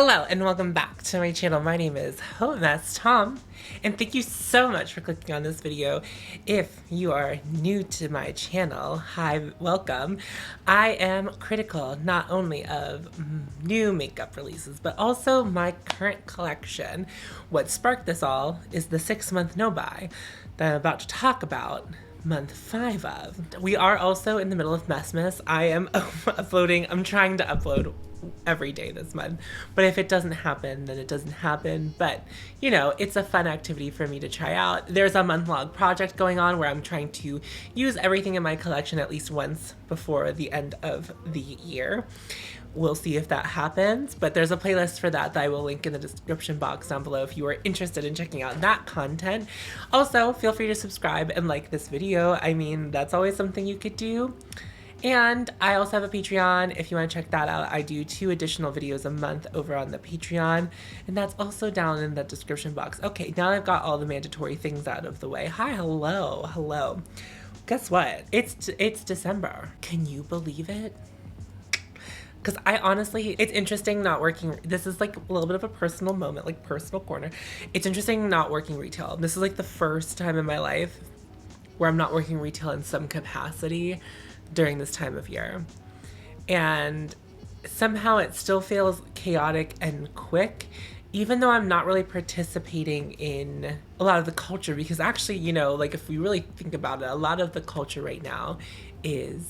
Hello and welcome back to my channel. My name is hautemesstom and thank you so much for clicking on this video. If you are new to my channel, hi, welcome. I am critical not only of new makeup releases but also my current collection. What sparked this all is the 6-month no-buy that I'm about to talk about. Month 5 of. We are also in the middle of Messmas. I am I'm trying to upload every day this month, but if it doesn't happen, then it doesn't happen. But you know, it's a fun activity for me to try out. There's a month-long project going on where I'm trying to use everything in my collection at least once before the end of the year. We'll see if that happens, but there's a playlist for that I will link in the description box down below if you are interested in checking out that content. Also, feel free to subscribe and like this video. I mean, that's always something you could do. And I also have a Patreon if you want to check that out. I do 2 additional videos a month over on the Patreon, and that's also down in the description box. Okay, now I've got all the mandatory things out of the way. Hi, hello. Guess what? It's December. Can you believe it? Because I honestly, it's interesting not working. This is like a little bit of a personal moment, like personal corner. It's interesting not working retail. This is like the first time in my life where I'm not working retail in some capacity during this time of year. And somehow it still feels chaotic and quick, even though I'm not really participating in a lot of the culture, because actually, you know, like if we really think about it, a lot of the culture right now is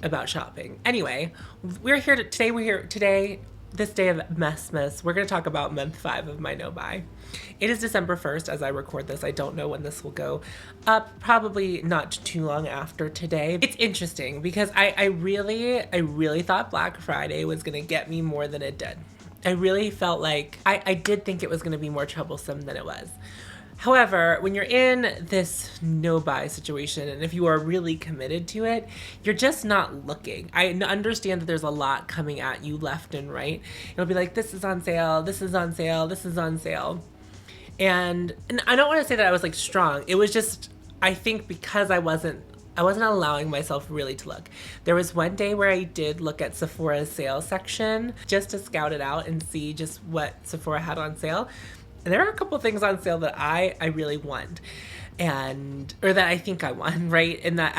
about shopping. Anyway, we're here today, this day of Messmas, we're going to talk about month 5 of my no-buy. It is December 1st as I record this. I don't know when this will go up, probably not too long after today. It's interesting because I really thought Black Friday was going to get me more than it did. I really felt like I did think it was going to be more troublesome than it was. However, when you're in this no-buy situation, and if you are really committed to it, you're just not looking. I understand that there's a lot coming at you left and right. It'll be like, this is on sale, this is on sale, this is on sale. And I don't want to say that I was like strong. It was just, I think because I wasn't allowing myself really to look. There was one day where I did look at Sephora's sale section just to scout it out and see just what Sephora had on sale. And there are a couple things on sale that I really want, or that I think I want, right? And that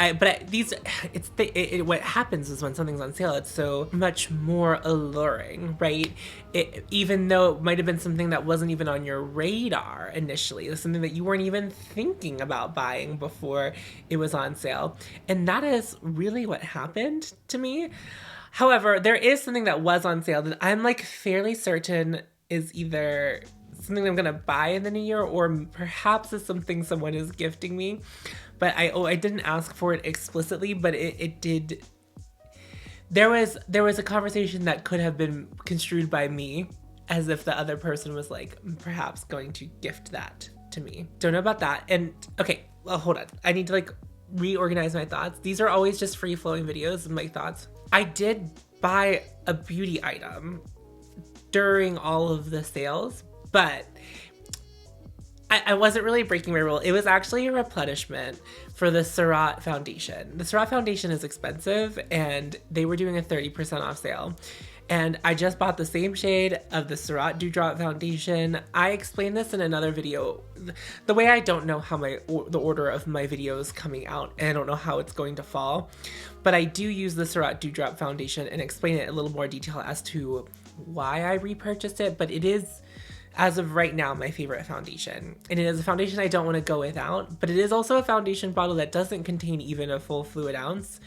what happens is when something's on sale, it's so much more alluring, right? Even though it might have been something that wasn't even on your radar initially, it was something that you weren't even thinking about buying before it was on sale. And that is really what happened to me. However, there is something that was on sale that I'm like fairly certain is either something I'm gonna buy in the new year, or perhaps it's something someone is gifting me. But I didn't ask for it explicitly, but it did. There was a conversation that could have been construed by me as if the other person was like perhaps going to gift that to me. Don't know about that. And okay, well, hold on. I need to like reorganize my thoughts. These are always just free flowing videos of my thoughts. I did buy a beauty item during all of the sales, but I wasn't really breaking my rule. It was actually a replenishment for the Surratt foundation. The Surratt foundation is expensive, and they were doing a 30% off sale. And I just bought the same shade of the Surratt Dewdrop foundation. I explained this in another video. The way I don't know how the order of my video is coming out, and I don't know how it's going to fall, but I do use the Surratt Dewdrop foundation and explain it in a little more detail as to why I repurchased it. But it is, as of right now, my favorite foundation. And it is a foundation I don't want to go without, but it is also a foundation bottle that doesn't contain even a full fluid ounce.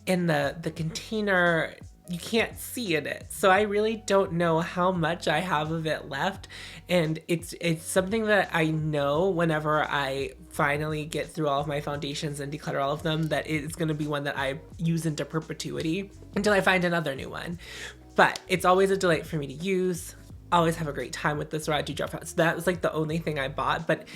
In the container, you can't see in it. So I really don't know how much I have of it left. And it's something that I know whenever I finally get through all of my foundations and declutter all of them, that it's going to be one that I use into perpetuity until I find another new one. But it's always a delight for me to use. Always have a great time with the Surratt Dewdrop. So that was like the only thing I bought, but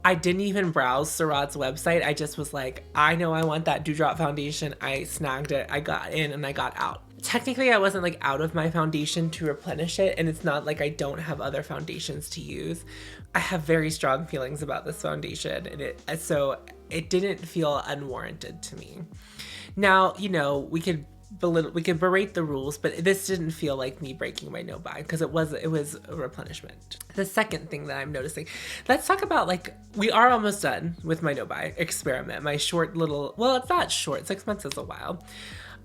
I didn't even browse Surratt's website. I just was like, I know I want that Dewdrop foundation. I snagged it. I got in and I got out. Technically, I wasn't like out of my foundation to replenish it, and it's not like I don't have other foundations to use. I have very strong feelings about this foundation, and so it didn't feel unwarranted to me. Now, you know, we could we can berate the rules, but this didn't feel like me breaking my no buy because it was a replenishment. The second thing that I'm noticing, let's talk about, like, we are almost done with my no buy experiment, my short little, well, it's not short, 6 months is a while.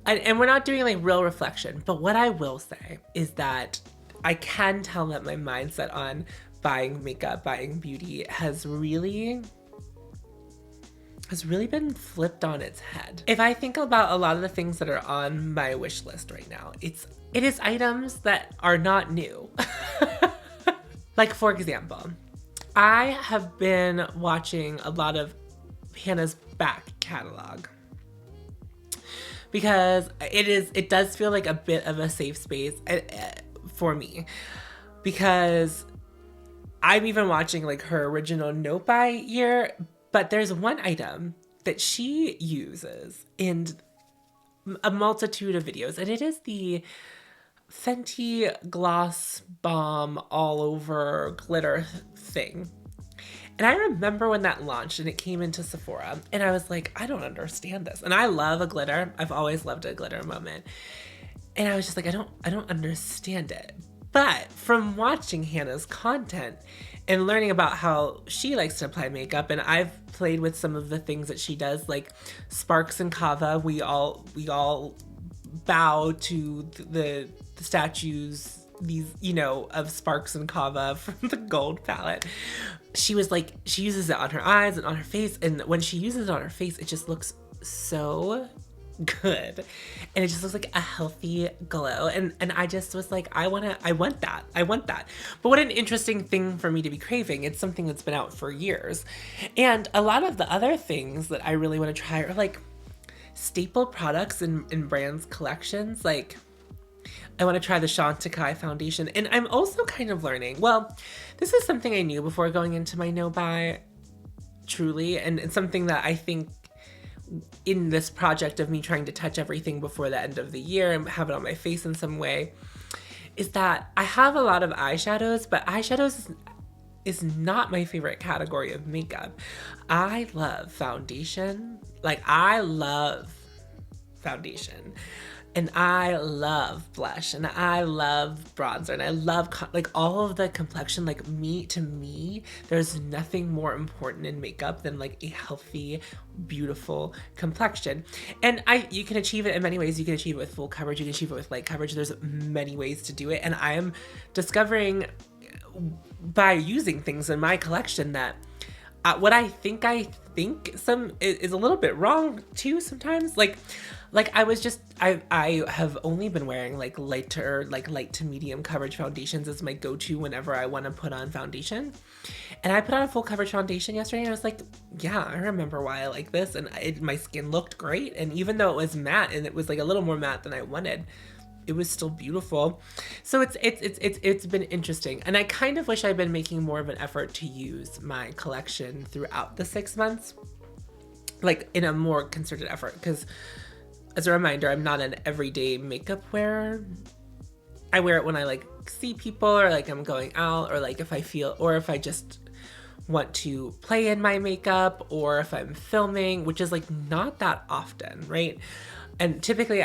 And we're not doing like real reflection, but what I will say is that I can tell that my mindset on buying makeup, buying beauty has really been flipped on its head. If I think about a lot of the things that are on my wish list right now, it is items that are not new. Like, for example, I have been watching a lot of Hannah's back catalog because it does feel like a bit of a safe space for me, because I'm even watching like her original no buy year. But there's one item that she uses in a multitude of videos, and it is the Fenty Gloss Bomb all over glitter thing. And I remember when that launched and it came into Sephora, and I was like, I don't understand this. And I love a glitter. I've always loved a glitter moment. And I was just like, I don't understand it. But from watching Hannah's content and learning about how she likes to apply makeup, and I've played with some of the things that she does, like Sparks and Kava. We all bow to the statues, these, you know, of Sparks and Kava from the gold palette. She was like, she uses it on her eyes and on her face, and when she uses it on her face, it just looks so good, and it just looks like a healthy glow, and I just was like, I want that. But what an interesting thing for me to be craving. It's something that's been out for years. And a lot of the other things that I really want to try are like staple products in brands collections. Like, I want to try the Chantecaille foundation, and I'm also kind of learning, well, this is something I knew before going into my no buy, truly, and it's something that I think in this project of me trying to touch everything before the end of the year and have it on my face in some way, is that I have a lot of eyeshadows, but eyeshadows is not my favorite category of makeup. I love foundation. Like, I love foundation, and I love blush, and I love bronzer, and I love like all of the complexion. Like, to me, there's nothing more important in makeup than like a healthy, beautiful complexion. And you can achieve it in many ways. You can achieve it with full coverage. You can achieve it with light coverage. There's many ways to do it. And I am discovering by using things in my collection that what I think some is a little bit wrong too sometimes. Like I have only been wearing like light to medium coverage foundations as my go-to whenever I want to put on foundation. And I put on a full coverage foundation yesterday, and I was like, yeah, I remember why I like this. And my skin looked great. And even though it was matte, and it was like a little more matte than I wanted, it was still beautiful. So it's been interesting. And I kind of wish I'd been making more of an effort to use my collection throughout the 6 months, like in a more concerted effort, because as a reminder, I'm not an everyday makeup wearer. I wear it when I like see people, or like I'm going out, or like if I just want to play in my makeup, or if I'm filming, which is like not that often, right? And typically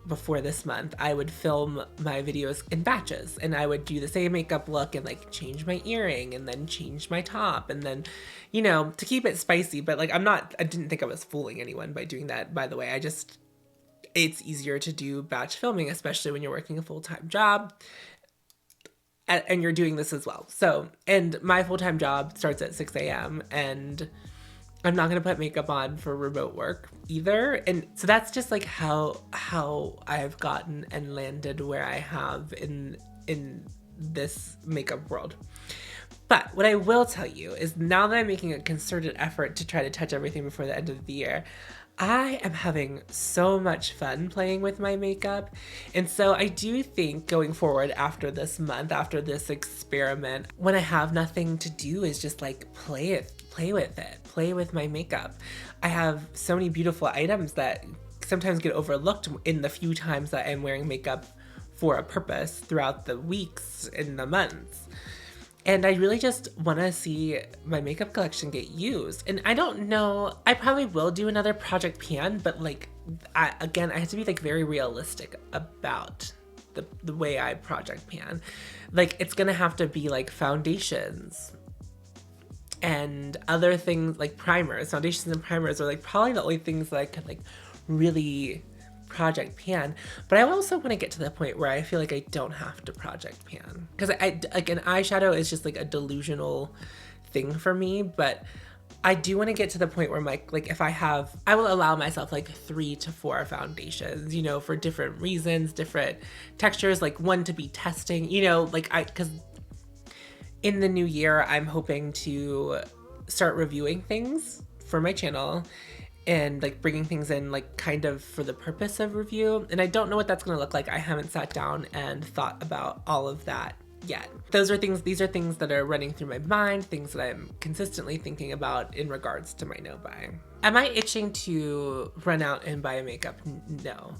before this month, I would film my videos in batches, and I would do the same makeup look and like change my earring and then change my top, and then, you know, to keep it spicy. But like, I didn't think I was fooling anyone by doing that, by the way. It's easier to do batch filming, especially when you're working a full-time job and you're doing this as well. So, and my full-time job starts at 6 a.m. and I'm not going to put makeup on for remote work either. And so that's just like how I've gotten and landed where I have in this makeup world. But what I will tell you is, now that I'm making a concerted effort to try to touch everything before the end of the year, I am having so much fun playing with my makeup. And so I do think going forward after this month, after this experiment, when I have nothing to do, is just like play with my makeup. I have so many beautiful items that sometimes get overlooked in the few times that I'm wearing makeup for a purpose throughout the weeks and the months. And I really just want to see my makeup collection get used. And I don't know, I probably will do another project pan, but like I have to be like very realistic about the way I project pan. Like it's gonna have to be like foundations and other things like primers. Foundations and primers are like probably the only things that I could like really project pan. But I also want to get to the point where I feel like I don't have to project pan, because I like an eyeshadow is just like a delusional thing for me. But I do want to get to the point where like if I will allow myself like 3 to 4 foundations, you know, for different reasons, different textures, like one to be testing, you know, like because in the new year, I'm hoping to start reviewing things for my channel and like bringing things in like kind of for the purpose of review. And I don't know what that's going to look like. I haven't sat down and thought about all of that yet. These are things that are running through my mind, things that I'm consistently thinking about in regards to my no buy. Am I itching to run out and buy makeup? No.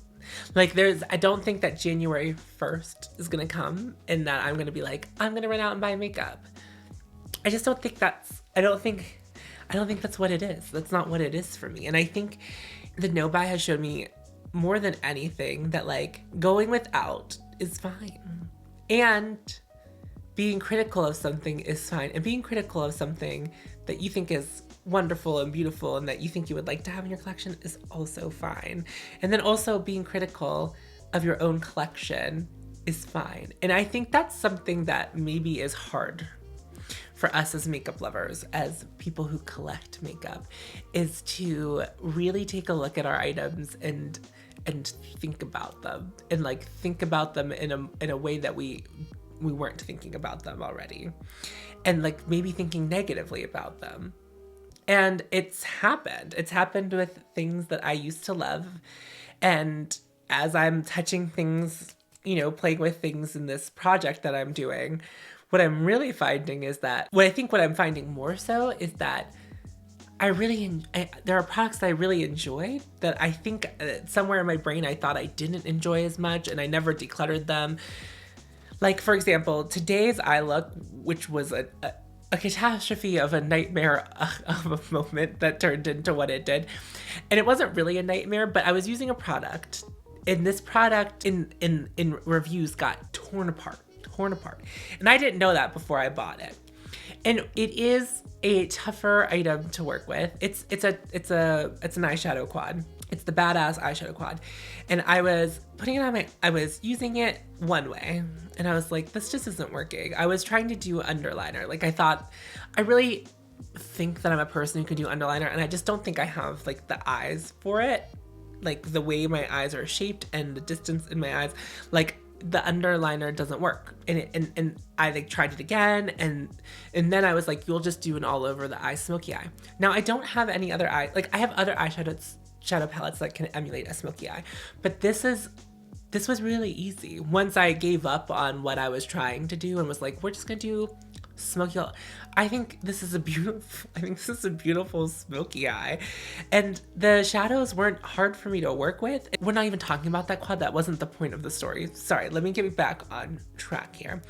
Like I don't think that January 1st is gonna come and that I'm gonna be like, I'm gonna run out and buy makeup. I just don't think I don't think that's what it is. That's not what it is for me. And I think the no buy has shown me more than anything that like going without is fine. And being critical of something is fine. And being critical of something that you think is wonderful and beautiful and that you think you would like to have in your collection is also fine. And then also being critical of your own collection is fine. And I think that's something that maybe is hard for us as makeup lovers, as people who collect makeup, is to really take a look at our items and think about them, and like think about them in a way that we weren't thinking about them already, and like maybe thinking negatively about them. And it's happened with things that I used to love. And as I'm touching things, you know, playing with things in this project that I'm doing, what I'm really finding is that, what I'm finding more so is that there are products that I really enjoy that I think somewhere in my brain I thought I didn't enjoy as much, and I never decluttered them. Like, for example, today's eye look, which was a catastrophe of a nightmare of a moment that turned into what it did. And it wasn't really a nightmare, but I was using a product, and this product in reviews got torn apart. And I didn't know that before I bought it. And it is a tougher item to work with. It's an eyeshadow quad. It's the Badass eyeshadow quad. And I was putting it on I was using it one way, and I was like, this just isn't working. I was trying to do underliner. Like, I really think that I'm a person who can do underliner, and I just don't think I have like the eyes for it. Like the way my eyes are shaped and the distance in my eyes, like the underliner doesn't work. And I like tried it again, and then I was like, you'll just do an all over the eye smoky eye. Now I don't have any other eye, like I have other shadow palettes that can emulate a smoky eye, but this was really easy once I gave up on what I was trying to do and was like, we're just gonna do smoky eye. I think this is a beautiful smoky eye, and the shadows weren't hard for me to work with. We're not even talking about that quad. That wasn't the point of the story. Sorry, let me get back on track here.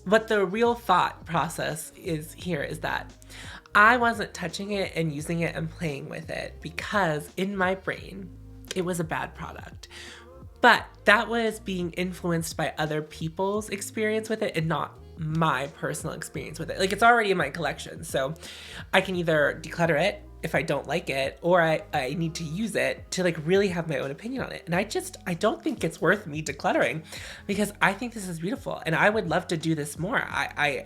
But the real thought process is that I wasn't touching it and using it and playing with it because in my brain, it was a bad product. But that was being influenced by other people's experience with it and not my personal experience with it. Like, it's already in my collection, so I can either declutter it if I don't like it, or I need to use it to like really have my own opinion on it. And I don't think it's worth me decluttering, because I think this is beautiful and I would love to do this more. I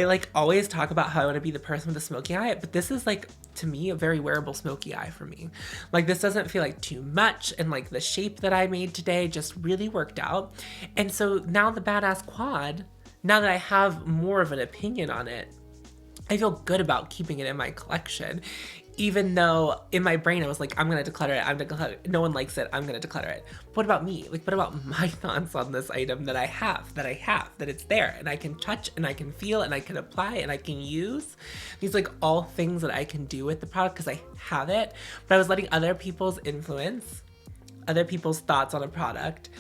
like always talk about how I want to be the person with the smoky eye, but this is like, to me, a very wearable smoky eye for me. Like, this doesn't feel like too much, and like the shape that I made today just really worked out. And so now the Badass quad, now that I have more of an opinion on it, I feel good about keeping it in my collection, even though in my brain I was like, I'm gonna declutter it. No one likes it. I'm gonna declutter it. What about me? Like, what about my thoughts on this item that that it's there and I can touch and I can feel and I can apply and I can use? These like all things that I can do with the product because I have it. But I was letting other people's thoughts on a product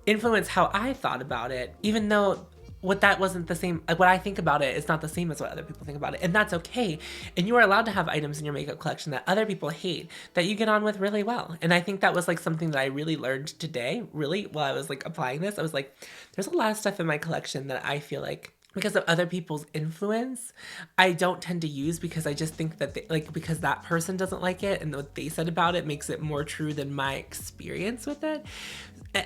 influence how I thought about it, even though what that wasn't the same, like what I think about it is not the same as what other people think about it. And that's okay. And you are allowed to have items in your makeup collection that other people hate that you get on with really well. And I think that was like something that I really learned today, really, while I was like applying this. I was like, there's a lot of stuff in my collection that I feel like because of other people's influence, I don't tend to use because I just think that because that person doesn't like it and what they said about it makes it more true than my experience with it.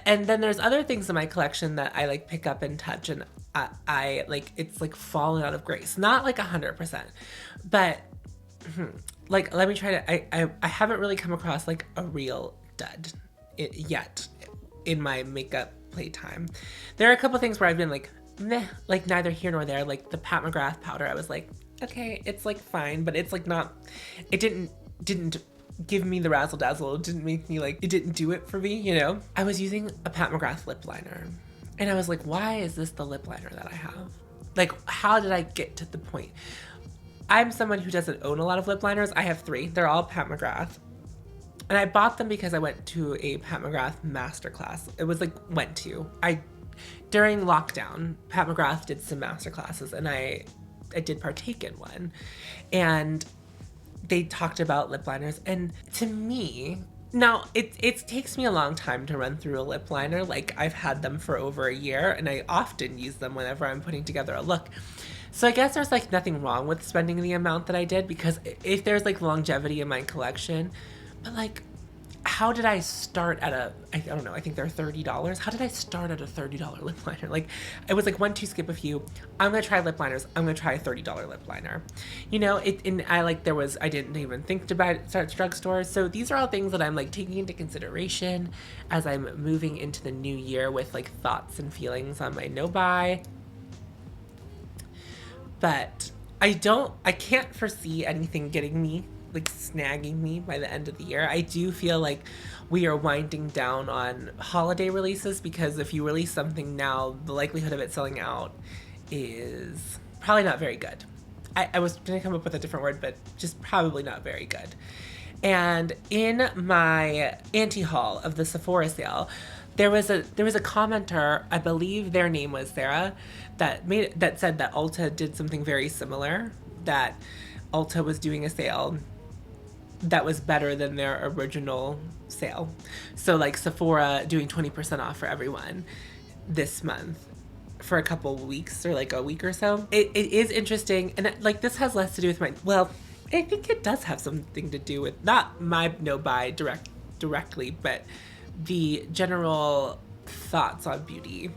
And then there's other things in my collection that I like pick up and touch, and I like, it's like fallen out of grace. Not like 100%, but like, let me try to, I haven't really come across like a real dud yet in my makeup playtime. There are a couple things where I've been like, meh, like neither here nor there. Like the Pat McGrath powder, I was like, okay, it's like fine, but it's like not, it didn't give me the razzle dazzle. It didn't make me like, it didn't do it for me, you know? I was using a Pat McGrath lip liner and I was like, why is this the lip liner that I have? Like, how did I get to the point? I'm someone who doesn't own a lot of lip liners. I have 3. They're all Pat McGrath. And I bought them because I went to a Pat McGrath masterclass. It was like, during lockdown, Pat McGrath did some masterclasses and I did partake in one. And they talked about lip liners, and to me, now it takes me a long time to run through a lip liner. Like I've had them for over a year and I often use them whenever I'm putting together a look. So I guess there's like nothing wrong with spending the amount that I did, because if there's like longevity in my collection, but like, how did I start at I don't know, I think they're $30. How did I start at a $30 lip liner? Like, it was like 1, 2, skip a few. I'm gonna try lip liners. I'm gonna try a $30 lip liner. You know, I didn't even think to start drugstores. So these are all things that I'm like taking into consideration as I'm moving into the new year with like thoughts and feelings on my no buy. But I can't foresee anything getting me, like snagging me by the end of the year. I do feel like we are winding down on holiday releases, because if you release something now, the likelihood of it selling out is probably not very good. I was gonna come up with a different word, but just probably not very good. And in my anti-haul of the Sephora sale, there was a commenter, I believe their name was Sarah, that said that Ulta did something very similar, that Ulta was doing a sale that was better than their original sale. So like Sephora doing 20% off for everyone this month for a couple weeks, or like a week or so. It is interesting, and like this has less to do with I think it does have something to do with not my no buy directly, but the general thoughts on beauty.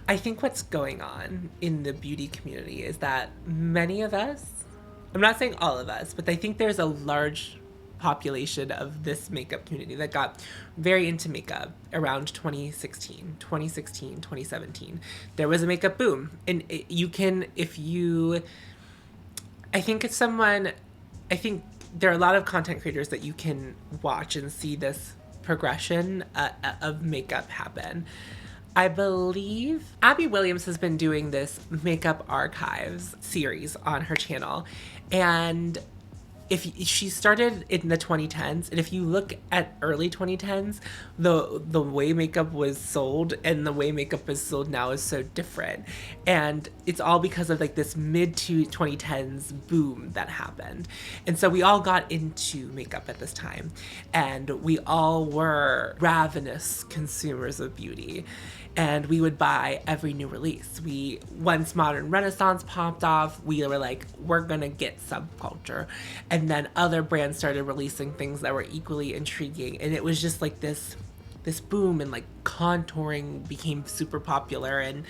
I think what's going on in the beauty community is that many of us, I'm not saying all of us, but I think there's a large population of this makeup community that got very into makeup around 2017. There was a makeup boom, and I think there are a lot of content creators that you can watch and see this progression of makeup happen. I believe Abby Williams has been doing this makeup archives series on her channel, and if she started in the 2010s, and if you look at early 2010s, the way makeup was sold and the way makeup is sold now is so different. And it's all because of like this mid to 2010s boom that happened. And so we all got into makeup at this time, and we all were ravenous consumers of beauty. And we would buy every new release. Once Modern Renaissance popped off, we were like, we're gonna get subculture. And then other brands started releasing things that were equally intriguing. And it was just like this boom, and like contouring became super popular, and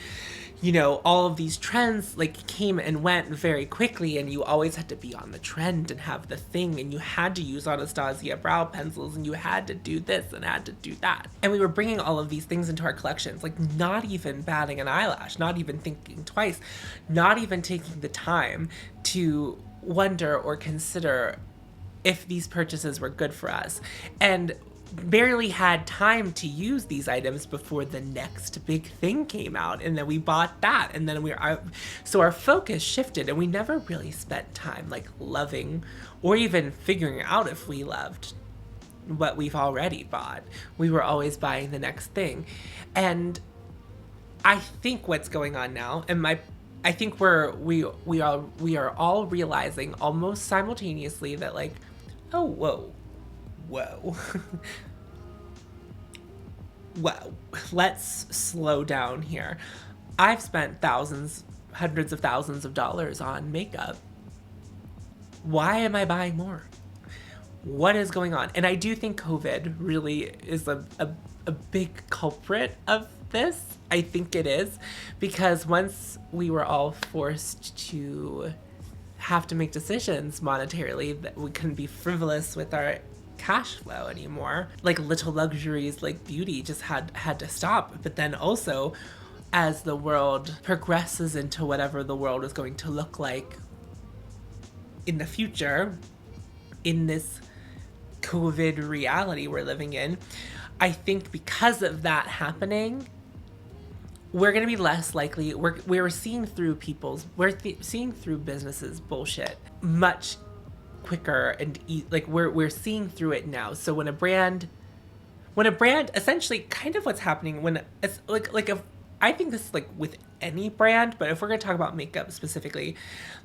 you know, all of these trends like came and went very quickly, and you always had to be on the trend and have the thing, and you had to use Anastasia brow pencils, and you had to do this and had to do that. And we were bringing all of these things into our collections, like not even batting an eyelash, not even thinking twice, not even taking the time to wonder or consider if these purchases were good for us. And barely had time to use these items before the next big thing came out, and then we bought that, and then so our focus shifted, and we never really spent time like loving or even figuring out if we loved what we've already bought. We were always buying the next thing. And I think what's going on now, and I think we are all realizing almost simultaneously that like, oh whoa, whoa, let's slow down here. I've spent thousands, hundreds of thousands of dollars on makeup. Why am I buying more? What is going on? And I do think COVID really is a big culprit of this. I think it is, because once we were all forced to have to make decisions monetarily, that we couldn't be frivolous with our cash flow anymore. Like little luxuries like beauty just had to stop. But then also, as the world progresses into whatever the world is going to look like in the future, in this COVID reality we're living in, I think because of that happening, we're going to be less likely. We're seeing through seeing through businesses bullshit much quicker, and like we're seeing through it now. So when a brand essentially, kind of what's happening when it's like if I think this is like with any brand, but if we're going to talk about makeup specifically,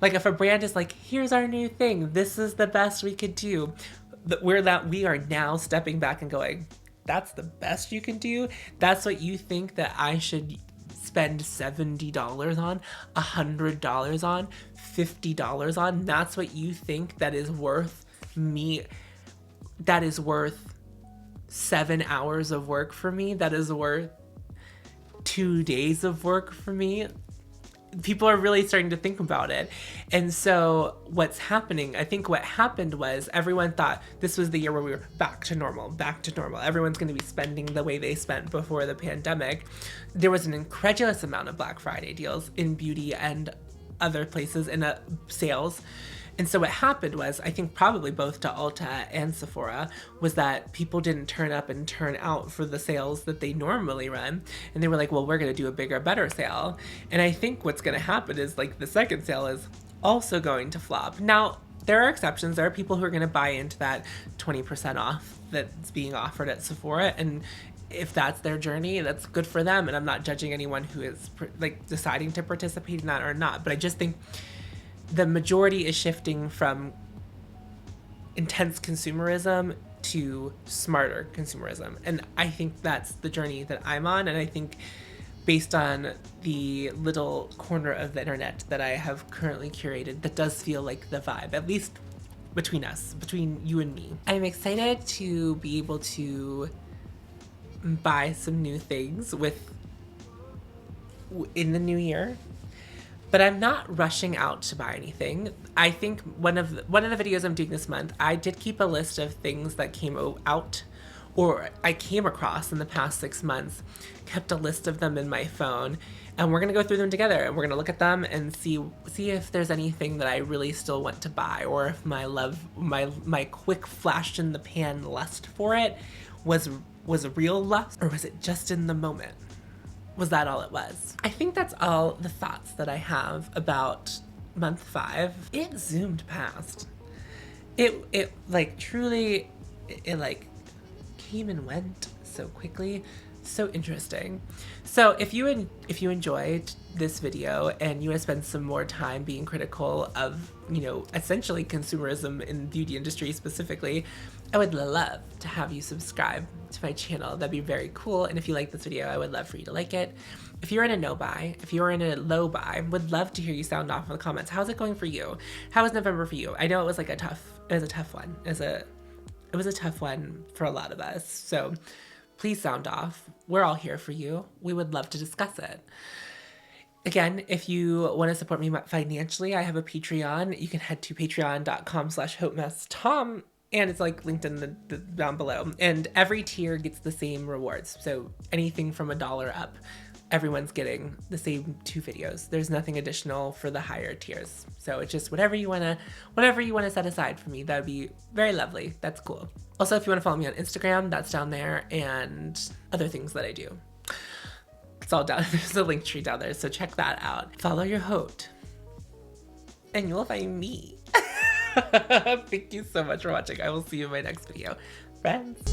like if a brand is like, here's our new thing, this is the best we could do, we are now stepping back and going, that's the best you can do? That's what you think that I should spend $70 on, $100 on, $50 on? That's what you think that is worth me? That is worth 7 hours of work for me? That is worth 2 days of work for me? People are really starting to think about it. And so what's happening, I think what happened was everyone thought this was the year where we were back to normal. Everyone's going to be spending the way they spent before the pandemic. There was an incredulous amount of Black Friday deals in beauty and other places in sales. And so what happened was, I think probably both to Ulta and Sephora, was that people didn't turn up and turn out for the sales that they normally run. And they were like, well, we're going to do a bigger, better sale. And I think what's going to happen is like the second sale is also going to flop. Now, there are exceptions. There are people who are going to buy into that 20% off that's being offered at Sephora. And if that's their journey, that's good for them. And I'm not judging anyone who is like deciding to participate in that or not. But I just think the majority is shifting from intense consumerism to smarter consumerism. And I think that's the journey that I'm on. And I think based on the little corner of the internet that I have currently curated, that does feel like the vibe, at least between us, between you and me. I'm excited to be able to buy some new things in the new year. But I'm not rushing out to buy anything. I think one of the videos I'm doing this month, I did keep a list of things that came out or I came across in the past 6 months, kept a list of them in my phone, and we're gonna go through them together and we're gonna look at them and see if there's anything that I really still want to buy, or if my quick flash in the pan lust for it was a real lust, or was it just in the moment? Was that all it was? I think that's all the thoughts that I have about month 5. It zoomed past. It like truly, it like came and went so quickly. So interesting. So if you enjoyed this video and you want to spend some more time being critical of, essentially consumerism in the beauty industry specifically, I would love to have you subscribe to my channel. That'd be very cool. And if you like this video, I would love for you to like it. If you're in a no buy, if you're in a low buy, would love to hear you sound off in the comments. How's it going for you? How was November for you? I know it was a tough one. It was a tough one for a lot of us. So please sound off. We're all here for you. We would love to discuss it. Again, if you want to support me financially, I have a Patreon. You can head to patreon.com/hautemesstom, and it's like linked in the down below. And every tier gets the same rewards. So anything from $1 up, everyone's getting the same 2 videos. There's nothing additional for the higher tiers. So it's just whatever you wanna set aside for me. That would be very lovely. That's cool. Also, if you want to follow me on Instagram, that's down there, and other things that I do. It's all down. There's a link tree down there, so check that out. Follow your haute, and you will find me. Thank you so much for watching. I will see you in my next video. friends.